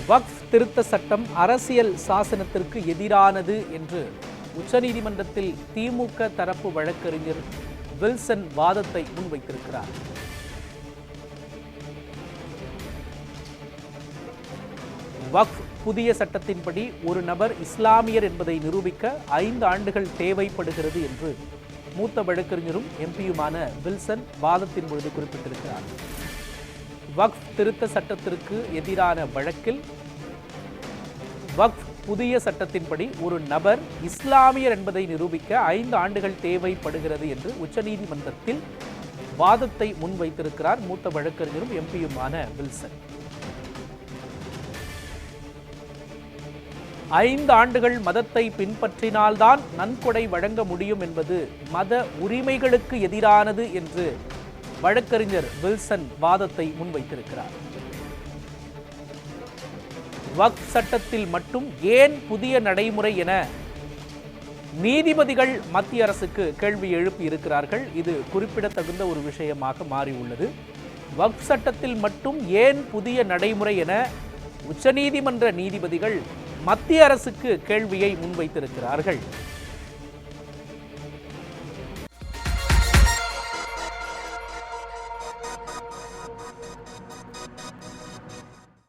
வக்ஃப் திருத்த சட்டம் அரசியல் சாசனத்திற்கு எதிரானது என்று உச்சநீதிமன்றத்தில் திமுக தரப்பு வழக்கறிஞர் வில்சன் வாதத்தை முன்வைத்திருக்கிறார். வக்ஃப் புதிய சட்டத்தின்படி ஒரு நபர் இஸ்லாமியர் என்பதை நிரூபிக்க 5 ஆண்டுகள் தேவைப்படுகிறது என்று மூத்த வழக்கறிஞரும் எம்பியுமான வில்சன் வாதத்தின் பொழுது குறிப்பிட்டிருக்கிறார். வக்ஃப் திருத்த சட்டத்திற்கு எதிரான வழக்கில் வக்ஃப் புதிய சட்டத்தின்படி ஒரு நபர் இஸ்லாமியர் என்பதை நிரூபிக்க 5 ஆண்டுகள் தேவைப்படுகிறது என்று உச்சநீதிமன்றத்தில் வாதத்தை முன்வைத்திருக்கிறார் மூத்த வழக்கறிஞரும் எம்பியுமான வில்சன். 5 ஆண்டுகள் மதத்தை பின்பற்றினால்தான் நன்கொடை வழங்க முடியும் என்பது மத உரிமைகளுக்கு எதிரானது என்று வழக்கறிஞர் வில்சன் வாதத்தை முன்வைத்திருக்கிறார். வக்ஃப் சட்டத்தில் மட்டும் ஏன் புதிய நடைமுறை என நீதிபதிகள் மத்திய அரசுக்கு கேள்வி எழுப்பி இருக்கிறார்கள். இது குறிப்பிடத்தகுந்த ஒரு விஷயமாக மாறியுள்ளது. வக்ஃப் சட்டத்தில் மட்டும் ஏன் புதிய நடைமுறை என உச்சநீதிமன்ற நீதிபதிகள் மத்திய அரசுக்கு கேள்வியை முன்வைத்திருக்கிறார்கள்.